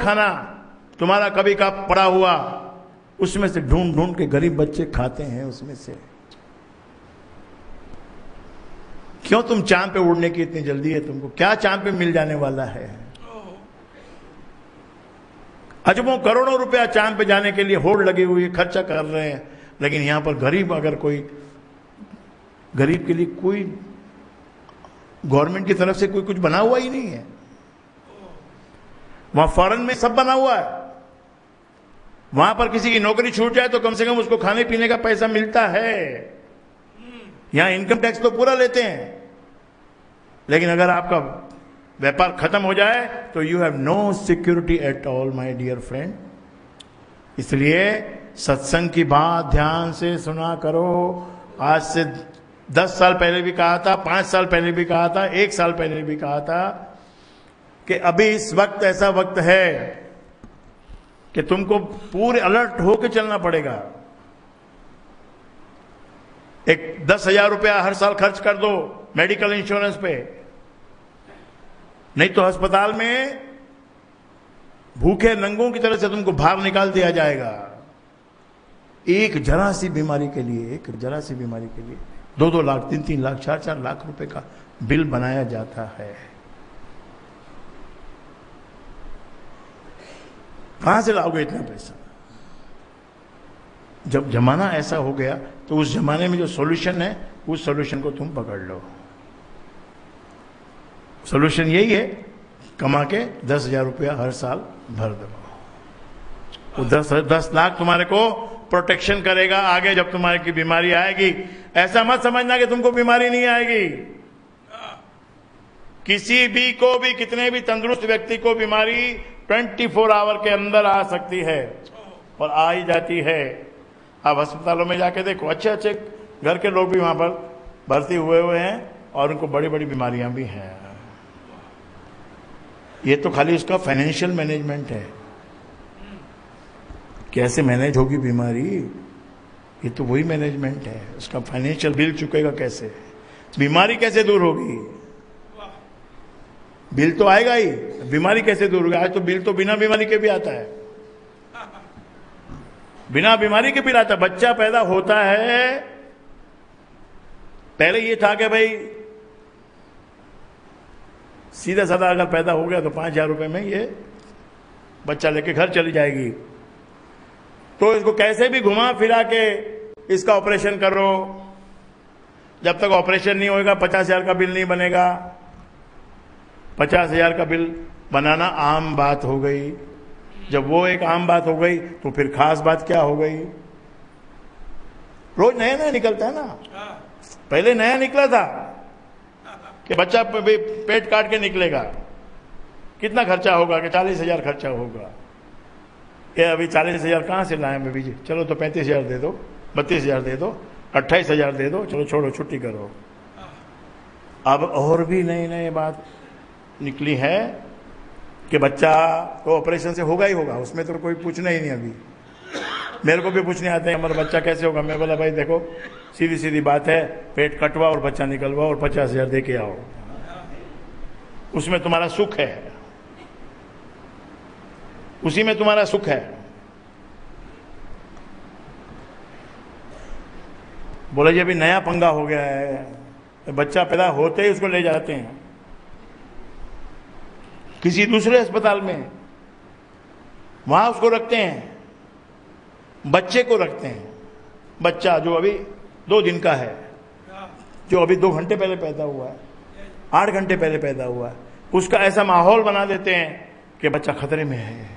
खाना तुम्हारा कभी का पड़ा हुआ, उसमें से ढूंढ ढूंढ के गरीब बच्चे खाते हैं उसमें से। क्यों तुम चांद पे उड़ने की इतनी जल्दी है तुमको? क्या चांद पे मिल जाने वाला है? अजबों करोड़ों रुपया चांद पे जाने के लिए होड़ लगी हुई है, खर्चा कर रहे हैं, लेकिन यहां पर गरीब, अगर कोई गरीब के लिए कोई गवर्नमेंट की तरफ से कोई कुछ बना हुआ ही नहीं है। वहां फॉरेन में सब बना हुआ है, वहां पर किसी की नौकरी छूट जाए तो कम से कम उसको खाने पीने का पैसा मिलता है। यहां इनकम टैक्स तो पूरा लेते हैं, लेकिन अगर आपका व्यापार खत्म हो जाए तो you have no security at all my dear friend. इसलिए सत्संग की बात ध्यान से सुना करो। आज से 10 साल पहले भी कहा था, 5 साल पहले भी कहा था, 1 साल पहले भी कहा था कि अभी इस वक्त ऐसा वक्त है कि तुमको पूरे अलर्ट होकर चलना पड़ेगा। एक 10,000 रुपया हर साल खर्च कर दो मेडिकल इंश्योरेंस पे, नहीं तो अस्पताल में भूखे नंगों की तरह से तुमको बाहर निकाल दिया जाएगा। एक जरा सी बीमारी के लिए, एक जरा सी बीमारी के लिए 2-2 लाख, 3-3 लाख, 4-4 लाख रुपए का बिल बनाया जाता है। कहां से लाओगे इतना पैसा? जब जमाना ऐसा हो गया तो उस जमाने में जो सॉल्यूशन है, उस सॉल्यूशन को तुम पकड़ लो। सॉल्यूशन यही है, कमा के 10,000 रुपया हर साल भर दो। वो 10 लाख तुम्हारे को प्रोटेक्शन करेगा आगे जब तुम्हारे की बीमारी आएगी। ऐसा मत समझना कि तुमको बीमारी नहीं आएगी। किसी भी को भी, कितने भी तंदुरुस्त व्यक्ति को बीमारी 24 आवर के अंदर आ सकती है और आ ही जाती है। आप अस्पतालों में जाके देखो, अच्छे अच्छे घर के लोग भी वहां पर भर्ती हुए हैं और उनको बड़ी बड़ी बीमारियां भी हैं। ये तो खाली उसका फाइनेंशियल मैनेजमेंट है, कैसे मैनेज होगी बीमारी, ये तो वही मैनेजमेंट है। उसका फाइनेंशियल बिल चुकेगा कैसे, बीमारी कैसे दूर होगी? बिल तो आएगा ही, बीमारी कैसे दूर होगी? आज तो बिल तो बिना बीमारी के भी आता है, बिना बीमारी के बिल आता है। बच्चा पैदा होता है, पहले ये था कि भाई सीधा साधा अगर पैदा हो गया तो 5,000 रुपए में ये बच्चा लेके घर चली जाएगी। तो इसको कैसे भी घुमा फिरा के इसका ऑपरेशन करो, जब तक ऑपरेशन नहीं होगा 50,000 का बिल नहीं बनेगा। 50,000 का बिल बनाना आम बात हो गई। जब वो एक आम बात हो गई तो फिर खास बात क्या हो गई? रोज नया नया निकलता है ना। पहले नया निकला था कि बच्चा पेट काट के निकलेगा, कितना खर्चा होगा कि 40,000 खर्चा होगा। ये अभी 40,000 कहां से लाए मैं बीजी? चलो तो 35,000 दे दो, 32,000 दे दो, 28,000 दे दो, चलो छोड़ो छुट्टी करो। अब और भी नई नई बात निकली है कि बच्चा तो ऑपरेशन से होगा ही होगा, उसमें तो कोई पूछना ही नहीं। अभी मेरे को भी पूछने आते हैं हमारा बच्चा कैसे होगा। मैं बोला भाई देखो सीधी सीधी बात है, पेट कटवा और बच्चा निकलवा और 50,000 दे के आओ, उसमें तुम्हारा सुख है, उसी में तुम्हारा सुख है। बोला जी अभी नया पंगा हो गया है, बच्चा पैदा होते ही उसको ले जाते हैं किसी दूसरे अस्पताल में, वहां उसको रखते हैं, बच्चे को रखते हैं। बच्चा जो अभी 2 दिन का है, जो अभी 2 घंटे पहले पैदा हुआ है, 8 घंटे पहले पैदा हुआ है, उसका ऐसा माहौल बना देते हैं कि बच्चा खतरे में है,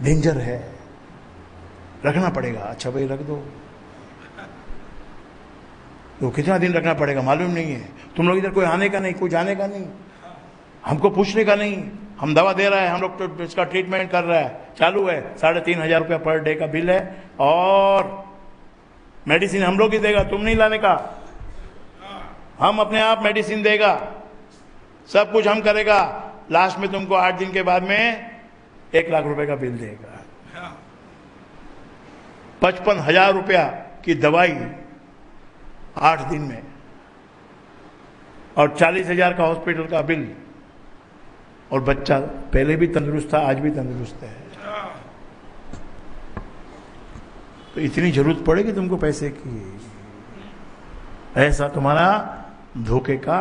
डेंजर है, रखना पड़ेगा। अच्छा भाई रख दो। तो कितना दिन रखना पड़ेगा मालूम नहीं है। तुम लोग इधर कोई आने का नहीं, कोई जाने का नहीं, हमको पूछने का नहीं। हम दवा दे रहा है, हम लोग तो इसका ट्रीटमेंट कर रहा है, चालू है। 3,500 रुपया पर डे का बिल है और मेडिसिन हम लोग ही देगा, तुम नहीं लाने का। हम अपने आप मेडिसिन देगा, सब कुछ हम करेगा। लास्ट में तुमको 8 दिन के बाद में 1 लाख रुपए का बिल देगा। 55,000 रुपया की दवाई 8 दिन में और 40,000 का हॉस्पिटल का बिल। और बच्चा पहले भी तंदुरुस्त था, आज भी तंदुरुस्त है। तो इतनी जरूरत पड़ेगी तुमको पैसे की? ऐसा तुम्हारा धोखे का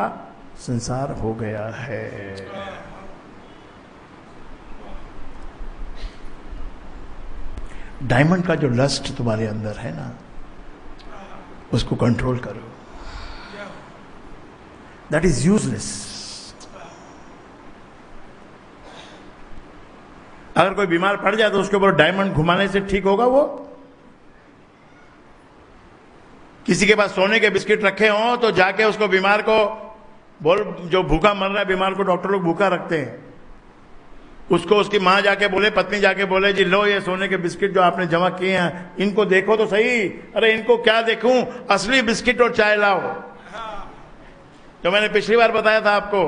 संसार हो गया है। डायमंड का जो लस्ट तुम्हारे अंदर है ना, उसको कंट्रोल करो। That is useless. अगर कोई बीमार पड़ जाए तो उसके ऊपर डायमंड घुमाने से ठीक होगा? वो किसी के पास सोने के बिस्किट रखे हों तो जाके उसको बीमार को बोल, जो भूखा मर रहा है बीमार को डॉक्टर लोग भूखा रखते हैं, उसको उसकी मां जाके बोले, पत्नी जाके बोले जी लो ये सोने के बिस्किट जो आपने जमा किए हैं इनको देखो तो सही। अरे इनको क्या देखूं, असली बिस्किट और चाय लाओ। जो मैंने पिछली बार बताया था आपको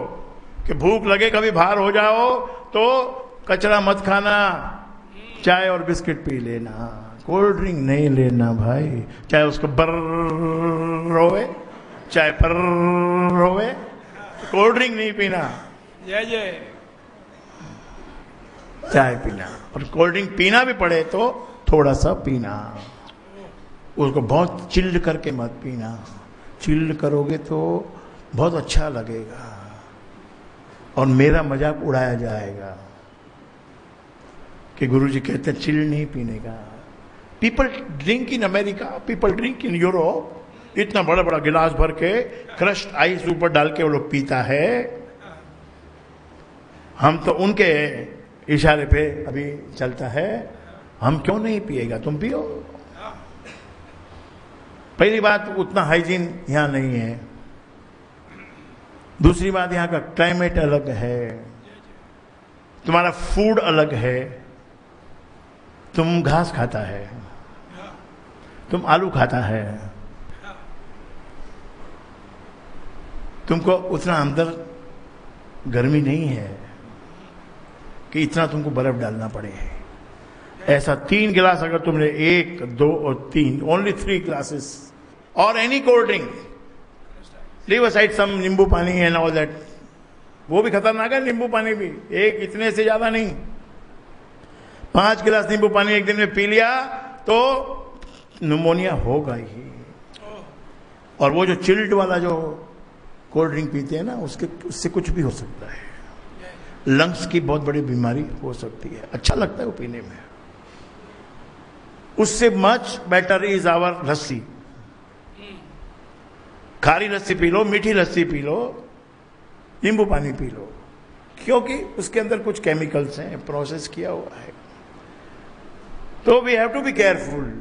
कि भूख लगे कभी बाहर हो जाओ तो कचरा मत खाना, चाय और बिस्किट पी लेना, कोल्ड ड्रिंक नहीं लेना भाई। चाहे उसको बर्र रोए चाहे पर रोए, कोल्ड ड्रिंक नहीं पीना, जय जय चाय पीना। और कोल्ड ड्रिंक पीना भी पड़े तो थोड़ा सा पीना, उसको बहुत चिल्ड करके मत पीना। चिल्ड करोगे तो बहुत अच्छा लगेगा और मेरा मजाक उड़ाया जाएगा कि गुरुजी कहते हैं चिल्ड नहीं पीने का। People drink in America, people drink in Europe, इतना बड़ा बड़ा गिलास भर के क्रश्ड आइस ऊपर डाल के वो लोग पीता है। हम तो उनके इशारे पे अभी चलता है, हम क्यों नहीं पिएगा? तुम पियो। पहली बात उतना हाइजीन यहां नहीं है। दूसरी बात यहां का क्लाइमेट अलग है, तुम्हारा फूड अलग है। तुम घास खाता है, तुम आलू खाता है, तुमको उतना अंदर गर्मी नहीं है कि इतना तुमको बर्फ डालना पड़े। ऐसा 3 गिलास अगर तुमने 1, 2 और 3, ओनली 3 ग्लासेस और any cold drink, leave aside some nimbu pani and all that, वो भी खतरनाक है नींबू पानी भी, एक इतने से ज्यादा नहीं। 5 गिलास नींबू पानी एक दिन में पी लिया तो न्यूमोनिया होगा ही। और वो जो चिल्ड वाला जो कोल्ड ड्रिंक पीते हैं ना, उससे कुछ भी हो सकता है, लंग्स की बहुत बड़ी बीमारी हो सकती है। अच्छा लगता है वो पीने में। उससे much better is our lassi. खारी लस्सी पी लो, मीठी लस्सी पी लो, नींबू पानी पी लो, क्योंकि उसके अंदर कुछ केमिकल्स हैं, प्रोसेस किया हुआ है। तो we have to be careful.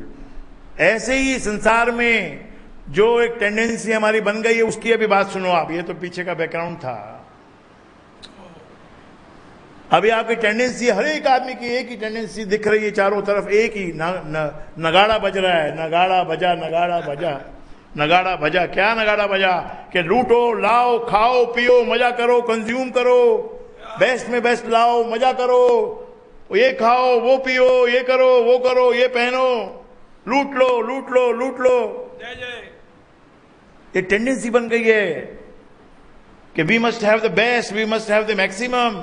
ऐसे ही संसार में जो एक टेंडेंसी हमारी बन गई है, उसकी अभी बात सुनो आप। ये तो पीछे का बैकग्राउंड था। अभी आपकी टेंडेंसी, हर एक आदमी की एक ही टेंडेंसी दिख रही है चारों तरफ, एक ही नगाड़ा बज रहा है। नगाड़ा बजा, नगाड़ा बजा, नगाड़ा बजा। क्या नगाड़ा बजा? कि लूटो, लाओ, खाओ, पियो, मजा करो, कंज्यूम करो, बेस्ट में बेस्ट लाओ, मजा करो, ये खाओ, वो पियो, ये करो, वो करो, ये पहनो, लूट लो, लूट लो, लूट लो। जय जय। ये टेंडेंसी बन गई है कि we must have the best, we must have the maximum.